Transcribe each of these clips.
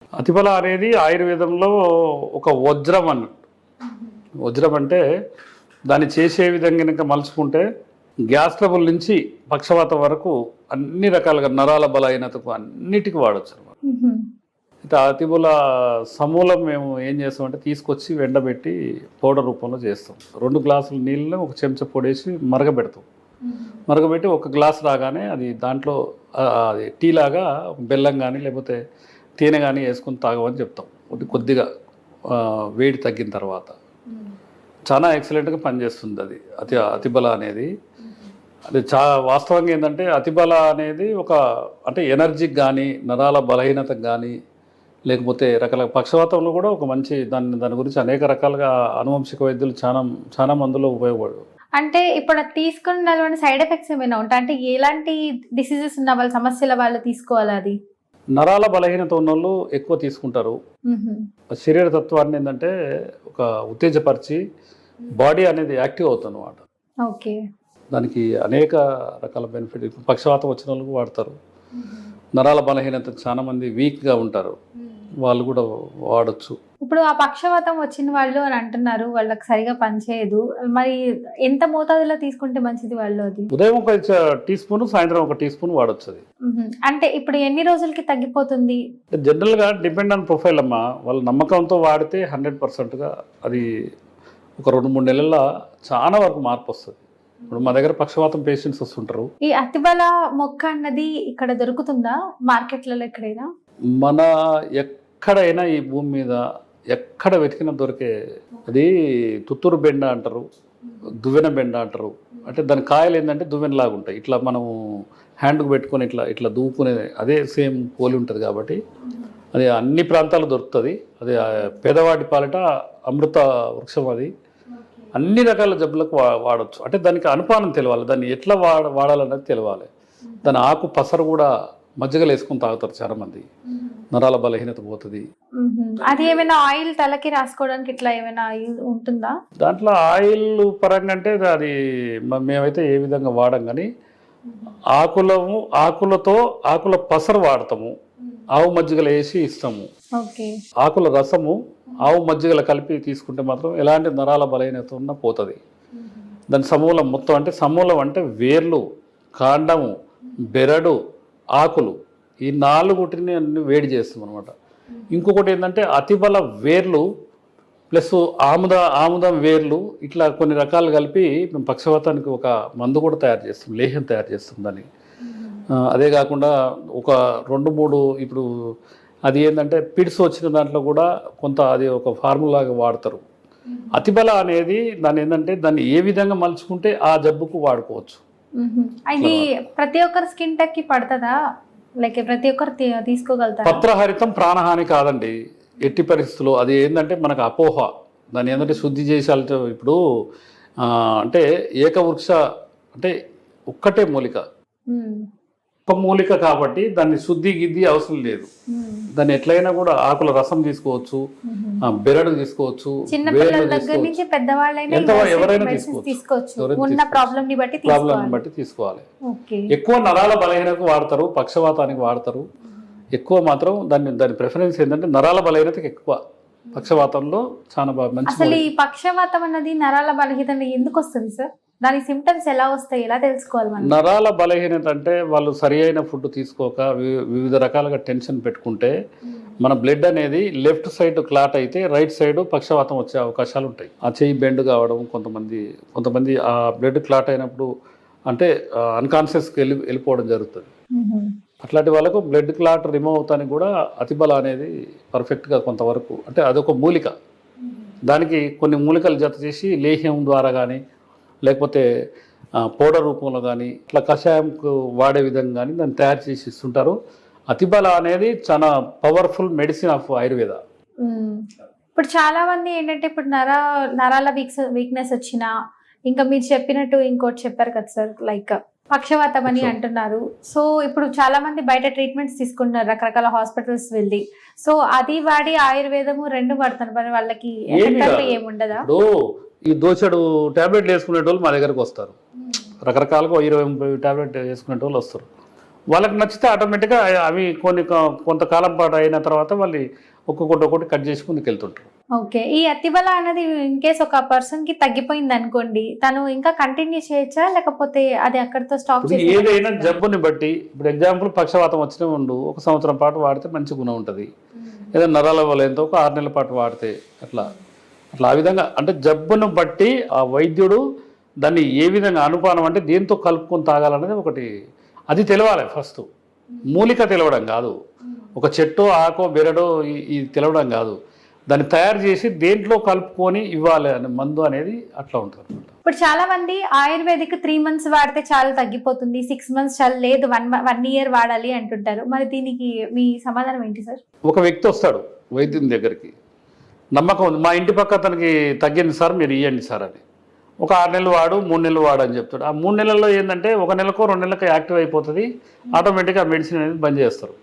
అతిబల అనేది ఆయుర్వేదంలో ఒక వజ్రం అన్నట్టు. వజ్రం అంటే దాన్ని చేసే విధంగా కనుక మలుచుకుంటే గ్యాస్ ట్రబుల్ నుంచి పక్షవాతం వరకు అన్ని రకాలుగా నరాల బలహీనతకు అన్నిటికీ వాడచ్చు అనమాట. అయితే అతిబల సమూలం మేము ఏం చేస్తామంటే తీసుకొచ్చి ఎండబెట్టి పౌడర్ రూపంలో చేస్తాం. 2 గ్లాసుల నీళ్ళని ఒక చెంచా పొడేసి మరగబెడతాం. మరగబెట్టి ఒక గ్లాస్ రాగానే అది దాంట్లో అది టీ లాగా బెల్లం కానీ లేకపోతే తేనె కానీ వేసుకొని తాగమని చెప్తాం. కొద్దిగా వేడి తగ్గిన తర్వాత చాలా ఎక్సలెంట్గా పనిచేస్తుంది అది అతిబల అనేది. అది వాస్తవంగా ఏంటంటే అతిబల అనేది ఒక అంటే ఎనర్జీకి కానీ నరాల బలహీనతకు కానీ లేకపోతే రకరకాల పక్షవాతంలో కూడా ఒక మంచి దాని గురించి అనేక రకాలుగా అనువంశిక వైద్యులు చాలా మందులో ఉపయోగపడు. అంటే ఇప్పుడు తీసుకున్న సైడ్ ఎఫెక్ట్స్ ఏమైనా ఉంటాయి? అంటే ఎలాంటి డిసీజెస్ ఉన్న వాళ్ళ సమస్యల వాళ్ళు తీసుకోవాలి? అది నరాల బలహీనత ఉన్న వాళ్ళు ఎక్కువ తీసుకుంటారు. శరీర తత్వాన్ని ఏంటంటే ఒక ఉత్తేజపరిచి బాడీ అనేది యాక్టివ్ అవుతుంది అన్నమాట. ఓకే, దానికి అనేక రకాల బెనిఫిట్. పక్షవాతం వచ్చిన వాళ్ళు వాడతారు. నరాల బలహీనత చాలా మంది వీక్గా ఉంటారు, వాళ్ళు కూడా వాడచ్చు. ఇప్పుడు ఆ పక్షవాతం వచ్చిన వాళ్ళు అని అంటున్నారు, వాళ్ళకి సరిగా పనిచేయదు. మరి ఎంత మోతాదులో తీసుకుంటే మంచిది వాళ్ళు? అది ఉదయం ఒక టీ స్పూన్, సాయంత్రం ఒక టీ స్పూన్ వాడచ్చు. అది అంటే ఇప్పుడు ఎన్ని రోజులకి తగ్గిపోతుంది? జనరల్గా డిపెండ్ ఆన్ ప్రొఫైల్ అమ్మా. వాళ్ళ నమ్మకంతో వాడితే 100%గా అది ఒక 2-3 నెలల్లో చాలా వరకు మార్పు వస్తుంది. ఇప్పుడు మా దగ్గర పక్షవాతం పేషెంట్స్ వస్తుంటారు. ఈ అతిబల మొక్క అన్నది ఇక్కడ దొరుకుతుందా మార్కెట్లలో ఎక్కడైనా? మన ఎక్కడైనా ఈ భూమి మీద ఎక్కడ వెతికినా దొరికే. అది తుత్తూరు బెండ అంటారు, దువ్వెన బెండ అంటారు. అంటే దాని కాయలు ఏంటంటే దువ్వెనలాగా ఉంటాయి. ఇట్లా మనం హ్యాండ్కు పెట్టుకొని ఇట్లా దూకునేది అదే సేమ్ పోలి ఉంటుంది. కాబట్టి అది అన్ని ప్రాంతాల్లో దొరుకుతుంది. అది పేదవాడి పాలిట అమృత వృక్షం. అది అన్ని రకాల జబ్బులకు వాడచ్చు. అంటే దానికి అనుపానం తెలవాలి, దాన్ని ఎట్లా వాడాలన్నది తెలవాలి. దాని ఆకు పసరు కూడా మజ్జిగలు వేసుకొని తాగుతారు చాలామంది. నరాల బలహీనత పోతుంది. అది ఏమైనా ఆయిల్ తలకి రాసుకోవడానికి ఇట్లా ఏమైనా ఉంటుందా? దాంట్లో ఆయిల్ పరంగా అంటే అది మేమైతే ఏ విధంగా వాడం, కానీ ఆకుల పసరు వాడతాము. ఆవు మజ్జిగలు వేసి ఇస్తాము. ఆకుల రసము ఆవు మజ్జిగలు కలిపి తీసుకుంటే మాత్రం ఎలాంటి నరాల బలహీనత ఉన్నా పోతుంది. దాని సమూలం మొత్తం అంటే సమూలం అంటే వేర్లు, కాండము, బెరడు, ఆకులు, ఈ 4 అన్ని వేడి చేస్తాం అనమాట. ఇంకొకటి ఏంటంటే అతిబల వేర్లు ప్లస్ ఆముదం వేర్లు, ఇట్లా కొన్ని రకాలు కలిపి మేము పక్షవాతానికి ఒక మందు కూడా తయారు చేస్తాం, లేహ్యం తయారు చేస్తాం దాన్ని. అదే కాకుండా ఒక 2-3 ఇప్పుడు అది ఏంటంటే పిడ్స్ వచ్చిన దాంట్లో కూడా కొంత అది ఒక ఫార్ములాగా వాడతారు. అతిబల అనేది దాన్ని ఏంటంటే దాన్ని ఏ విధంగా మలుచుకుంటే ఆ జబ్బుకు వాడుకోవచ్చు. అది ప్రతి ఒక్కరి స్కిన్ టెక్ కి పడుతుందా? లైక్ ప్రతి ఒక్కరు తీసుకోగలుగుతారు? పత్రహరితం ప్రాణహాని కాదండి ఎట్టి పరిస్థితుల్లో. అది ఏంటంటే మనకు అపోహ. దాన్ని ఏంటంటే శుద్ధి చేసాలి. ఇప్పుడు అంటే ఏకవృక్ష అంటే ఒక్కటే మూలిక, ఒక మూలిక కాబట్టి దాన్ని శుద్ధి గిద్ది అవసరం లేదు. దాన్ని ఎట్లయినా కూడా ఆకుల రసం తీసుకోవచ్చు, బెరడు తీసుకోవచ్చు, ఎవరైనా తీసుకోవచ్చు. ప్రాబ్లం బట్టి తీసుకోవాలి. ఎక్కువ నరాల బలహీనతకు వాడతారు, పక్షవాతానికి వాడతారు. ఎక్కువ మాత్రం దాని ప్రిఫరెన్స్ ఏంటంటే నరాల బలహీనతకి ఎక్కువ. పక్షవాతంలో చాలా బాగా మంచి. అసలు ఈ పక్షవాతం అన్నది నరాల బలహీనత ఎందుకు వస్తుంది సార్? దాని సిమ్టమ్స్ ఎలా వస్తాయి, ఎలా తెలుసుకోవాలి మనం? నరాల బలహీనత అంటే వాళ్ళు సరి అయిన ఫుడ్ తీసుకోక వివిధ రకాలుగా టెన్షన్ పెట్టుకుంటే మన బ్లడ్ అనేది లెఫ్ట్ సైడ్ క్లాట్ అయితే రైట్ సైడ్ పక్షవాతం వచ్చే అవకాశాలు ఉంటాయి. ఆ చెయ్యి బెండ్ కావడం, కొంతమంది ఆ బ్లడ్ క్లాట్ అయినప్పుడు అంటే అన్కాన్షియస్కి వెళ్ళిపోవడం జరుగుతుంది. అట్లాంటి వాళ్ళకు బ్లడ్ క్లాట్ రిమూవ్ అవుతానికి కూడా అతిబల అనేది పర్ఫెక్ట్గా కొంతవరకు అంటే అదొక మూలిక. దానికి కొన్ని మూలికలు జత చేసి లేహ్యం ద్వారా కానీ లేకపోతే పౌడర్ రూపంలో కానీ ఇట్లా కషాయంకు వాడే విధంగా కానీ దాన్ని తయారు చేసి ఇస్తుంటారు. అతిబల అనేది చాలా పవర్ఫుల్ మెడిసిన్ ఆఫ్ ఆయుర్వేద. ఇప్పుడు చాలా మంది ఏంటంటే ఇప్పుడు నరాల వీక్నెస్ వచ్చినా, ఇంకా మీరు చెప్పినట్టు ఇంకోటి చెప్పారు కదా సార్, లైక్ పక్షవాతం అని అంటున్నారు. సో ఇప్పుడు చాలా మంది బయట ట్రీట్మెంట్స్ తీసుకుంటున్నారు రకరకాల హాస్పిటల్స్ వెళ్ళి. సో అది వాడి ఆయుర్వేదము 2 పడుతున్నారు. మరి వాళ్ళకి ఏముండదా? ఈ దోచెడు ట్యాబ్లెట్లు వేసుకునే వాళ్ళు మా దగ్గరకు వస్తారు. రకరకాలుగా 20-30 ట్యాబ్లెట్ వేసుకునే వాళ్ళు వస్తారు. వాళ్ళకి నచ్చితే ఆటోమేటిక్గా అవి కొంతకాలం పాటు అయిన తర్వాత వాళ్ళు ఒక్కొక్కటి కట్ చేసి ముందుకు వెళ్తుంటారు. ఓకే. ఈ అతిబల అనేది ఇన్ కేస్ ఒక పర్సన్ కి తగ్గిపోయింది అనుకోండి, తను ఇంకా కంటిన్యూ చేయొచ్చా లేకపోతే అది అక్కడితో స్టాప్ ఇప్పుడు ఏదైనా జబ్బుని బట్టి, ఇప్పుడు ఎగ్జాంపుల్ పక్షవాతం వచ్చినా ఉండు 1 సంవత్సరం పాటు వాడితే మంచి గుణం ఉంటుంది. ఏదైనా నరాల వలయంతో ఒక 6 నెలల పాటు వాడితే అట్లా ఆ విధంగా అంటే జబ్బును బట్టి ఆ వైద్యుడు దాన్ని ఏ విధంగా అనుపానం అంటే దేంతో కలుపుకొని తాగాలనేది ఒకటి అది తెలవాలి. ఫస్ట్ మూలిక తెలవడం కాదు, ఒక చెట్టో ఆకో బెరడో ఇది తెలవడం కాదు, దాన్ని తయారు చేసి దేంట్లో కలుపుకొని ఇవ్వాలి అనే మందు అనేది అట్లా ఉంటుంది. ఇప్పుడు చాలా మంది ఆయుర్వేదిక్ 3 months వాడితే చాలా తగ్గిపోతుంది, 6 months చాలా లేదు, 1 year వాడాలి అంటుంటారు. మరి దీనికి మీ సమాధానం ఏంటి సార్? ఒక వ్యక్తి వస్తాడు వైద్యుని దగ్గరికి, నమ్మకం ఉంది, మా ఇంటి పక్క అతనికి తగ్గింది సార్ మీరు ఇవ్వండి సార్ అని. ఒక 6 నెలలు వాడు 3 నెలలు వాడు అని చెప్తాడు. ఆ 3 నెలల్లో ఏంటంటే 1 నెలకో 2 నెలలకు యాక్టివ్ అయిపోతుంది, ఆటోమేటిక్గా ఆ మెడిసిన్ అనేది బంద్ చేస్తారు.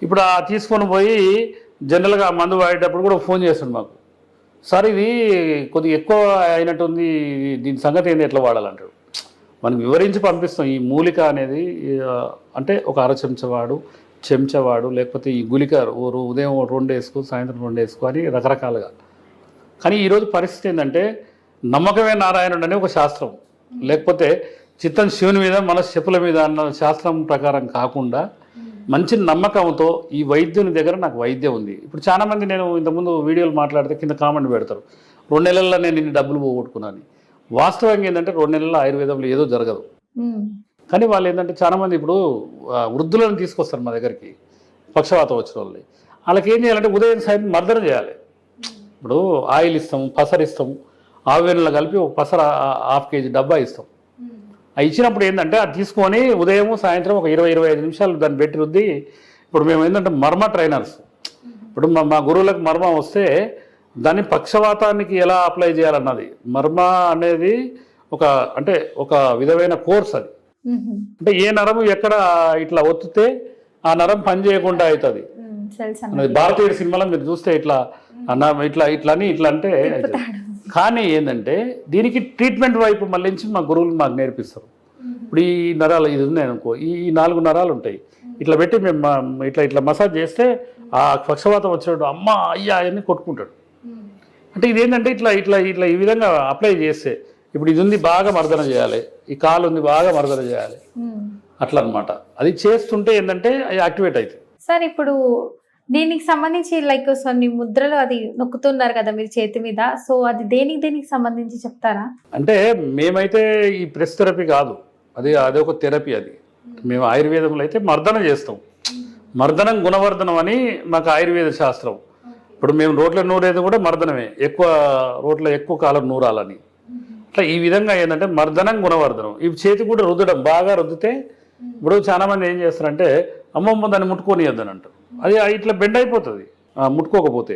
ఇప్పుడు ఆ తీసుకొని పోయి జనరల్గా మందు వాడేటప్పుడు కూడా ఫోన్ చేస్తాడు మాకు, సార్ ఇది కొద్దిగా ఎక్కువ అయినట్టుంది, దీని సంగతి ఏంది ఎట్లా వాడాలంటాడు. మనం వివరించి పంపిస్తాం. ఈ మూలిక అనేది అంటే ఒక 1/2 చెంచవాడు లేకపోతే ఈ గులిక ఉదయం 2 వేసుకో సాయంత్రం 2 వేసుకో అని రకరకాలుగా. కానీ ఈరోజు పరిస్థితి ఏంటంటే నమ్మకమే నారాయణుడు అనే ఒక శాస్త్రం, లేకపోతే చిత్తం శివుని మీద మనసు చెప్పుల మీద అన్న శాస్త్రం ప్రకారం కాకుండా మంచి నమ్మకంతో ఈ వైద్యుని దగ్గర నాకు వైద్యం ఉంది. ఇప్పుడు చాలామంది నేను ఇంతకుముందు వీడియోలు మాట్లాడితే కింద కామెంట్ పెడతారు 2 నెలల్లో నేను ఇన్ని డబ్బులు పోగొట్టుకున్నాను. వాస్తవంగా ఏంటంటే 2 నెలల్లో ఆయుర్వేదంలో ఏదో జరగదు. కానీ వాళ్ళు ఏంటంటే చాలామంది ఇప్పుడు వృద్ధులను తీసుకొస్తారు మా దగ్గరికి, పక్షవాతం వచ్చిన వాళ్ళని. వాళ్ళకి ఏం చేయాలంటే ఉదయం సాయంత్రం మర్దన చేయాలి. ఇప్పుడు ఆయిల్ ఇస్తాము, పసరు ఇస్తాము, ఆవేనలో కలిపి ఒక పసర 1/2 kg డబ్బా ఇస్తాం. అది ఇచ్చినప్పుడు ఏంటంటే అది తీసుకొని ఉదయం సాయంత్రం ఒక 20-25 నిమిషాలు దాన్ని పెట్టి రుద్ది. ఇప్పుడు మేము ఏంటంటే మర్మ ట్రైనర్స్, ఇప్పుడు మా గురువులకు మర్మ వస్తే దాన్ని పక్షవాతానికి ఎలా అప్లై చేయాలన్నది మర్మ అనేది ఒక విధమైన కోర్స్. అది అంటే ఏ నరము ఎక్కడ ఇట్లా ఒత్తితే ఆ నరం పని చేయకుండా అవుతుంది. భారతీయ సినిమాలో మీరు చూస్తే ఇట్లా అంటే కానీ ఏంటంటే దీనికి ట్రీట్మెంట్ వైపు మళ్ళించి మా గురువులు మాకు నేర్పిస్తారు. ఇప్పుడు ఈ నరాలు ఇది ఉన్నాయి అనుకో, ఈ 4 నరాలు ఉంటాయి, ఇట్లా పెట్టి మేము ఇట్లా మసాజ్ చేస్తే ఆ పక్షవాతం వచ్చినట్టు అమ్మ అయ్యా అని కొట్టుకుంటాడు. అంటే ఇదేంటంటే ఇట్లా ఈ విధంగా అప్లై చేస్తే ఇప్పుడు ఇది ఉంది బాగా మర్దన చేయాలి, ఈ కాలు ఉంది బాగా మర్దన చేయాలి, అట్లా అనమాట. అది చేస్తుంటే ఏంటంటే అది యాక్టివేట్ అవుతుంది. సార్ ఇప్పుడు దీనికి సంబంధించి లైక్ కొన్ని ముద్రలు అది నొక్కుతున్నారు కదా మీరు చేతి మీద, సో అది దేనికి సంబంధించి చెప్తారా? అంటే మేమైతే ఈ ప్రెస్ థెరపీ కాదు, అది ఒక థెరపీ. అది మేము ఆయుర్వేదంలో అయితే మర్దన చేస్తాం. మర్దనం గుణవర్ధనం అని మాకు ఆయుర్వేద శాస్త్రం. ఇప్పుడు మేము రోట్ల నూరేది కూడా మర్దనమే, రోట్ల ఎక్కువ కాలం నూరాలని. అట్లా ఈ విధంగా ఏంటంటే మర్దనం గుణవర్ధనం. ఈ చేతి కూడా రుద్దడం, బాగా రుద్దితే ఇప్పుడు చాలా మంది ఏం చేస్తారంటే అమ్మమ్మ దాన్ని ముట్టుకోనియద్దని అంటారు. అది ఇట్లా బెండ్ అయిపోతుంది ముట్టుకోకపోతే.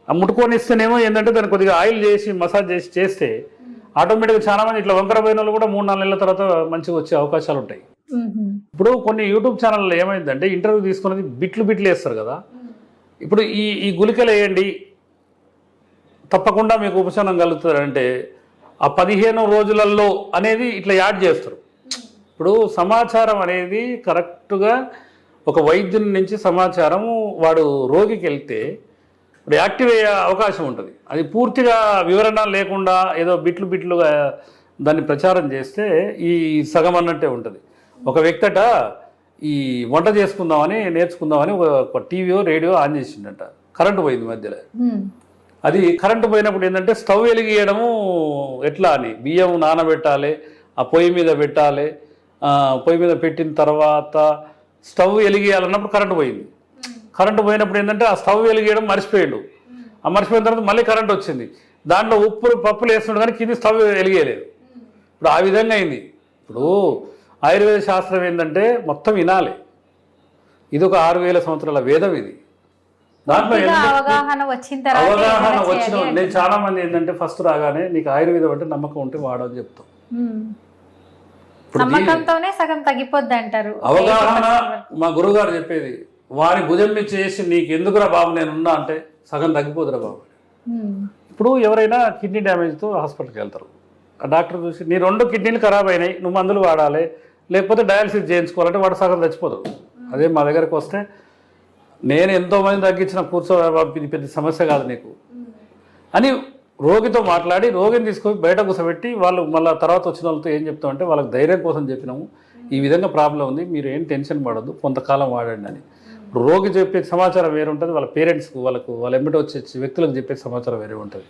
ఆ ముట్టుకొని ఇస్తేనేమో ఏంటంటే దాన్ని కొద్దిగా ఆయిల్ చేసి మసాజ్ చేస్తే ఆటోమేటిక్గా చాలా మంది ఇట్లా వంకర పోయిన వాళ్ళు కూడా 3-4 నెలల తర్వాత మంచిగా వచ్చే అవకాశాలు ఉంటాయి. ఇప్పుడు కొన్ని యూట్యూబ్ ఛానల్లో ఏమైందంటే ఇంటర్వ్యూ తీసుకున్నది బిట్లు వేస్తారు కదా. ఇప్పుడు ఈ గుళికలు వేయండి తప్పకుండా మీకు ఉపశమనం కలుగుతుందంటే ఆ 15 రోజులలో అనేది ఇట్లా యాడ్ చేస్తారు. ఇప్పుడు సమాచారం అనేది కరెక్ట్గా ఒక వైద్యుని నుంచి సమాచారం వాడు రోగికి వెళ్తే ఇప్పుడు యాక్టివ్ అయ్యే అవకాశం ఉంటుంది. అది పూర్తిగా వివరణ లేకుండా ఏదో బిట్లుగా దాన్ని ప్రచారం చేస్తే ఈ సగం అన్నట్టే ఉంటుంది. ఒక వ్యక్తట ఈ వంట నేర్చుకుందామని ఒక టీవీయో రేడియో ఆన్ చేసిండట, కరెంటు పోయింది మధ్యలో. అది కరెంటు పోయినప్పుడు ఏంటంటే స్టవ్ వెలిగియడము ఎట్లా అని, బియ్యం నానబెట్టాలి, ఆ పొయ్యి మీద పెట్టాలి, పొయ్యి మీద పెట్టిన తర్వాత స్టవ్ వెలిగియాలన్నప్పుడు కరెంటు పోయింది. కరెంటు పోయినప్పుడు ఏంటంటే ఆ స్టవ్ వెలిగియడం మర్చిపోయాడు. ఆ మర్చిపోయిన తర్వాత మళ్ళీ కరెంట్ వచ్చింది, దాంట్లో పప్పులు వేస్తున్నాడు కానీ కింది స్టవ్ వెలిగేయలేదు. ఇప్పుడు ఆ విధంగా అయింది. ఇప్పుడు ఆయుర్వేద శాస్త్రం ఏంటంటే మొత్తం వినాలి. ఇది ఒక 6000 సంవత్సరాల వేదం. ఇది దాంట్లో అవగాహన వచ్చిన నేను చాలా మంది ఏంటంటే ఫస్ట్ రాగానే నీకు ఆయుర్వేదం అంటే నమ్మకం ఉంటే వాడని చెప్తాం. నమ్మకంతోనే సగం తగ్గిపోద్ది అంటారు. అవగాహన మా గురువుగారు చెప్పేది, వారి భుజం మీద చేసి నీకు ఎందుకురా బాబు నేనున్నా అంటే సగం తగ్గిపోదురా బాబు. ఇప్పుడు ఎవరైనా కిడ్నీ డ్యామేజ్తో హాస్పిటల్కి వెళ్తారు, ఆ డాక్టర్ చూసి నీ 2 కిడ్నీలు ఖరాబ్ అయినాయి, నువ్వు మందులు వాడాలి, లేకపోతే డయాలసిస్ చేయించుకోవాలంటే వాడు సగం చచ్చిపోతాడు. అదే మా దగ్గరకు వస్తే నేను ఎంతోమంది తగ్గించిన ఇది పెద్ద సమస్య కాదు నీకు అని రోగితో మాట్లాడి రోగిని తీసుకొని బయట కూర్చోబెట్టి వాళ్ళు మళ్ళీ తర్వాత వచ్చిన వాళ్ళతో ఏం చెప్తామంటే వాళ్ళకి ధైర్యం కోసం చెప్పినాము, ఈ విధంగా ప్రాబ్లం ఉంది, మీరు ఏం టెన్షన్ పడద్దు, కొంతకాలం వాడండి అని. రోగి చెప్పే సమాచారం వేరే ఉంటుంది, వాళ్ళ పేరెంట్స్కు వాళ్ళకు వాళ్ళ ఎమ్మటి వచ్చే వ్యక్తులకు చెప్పే సమాచారం వేరే ఉంటుంది.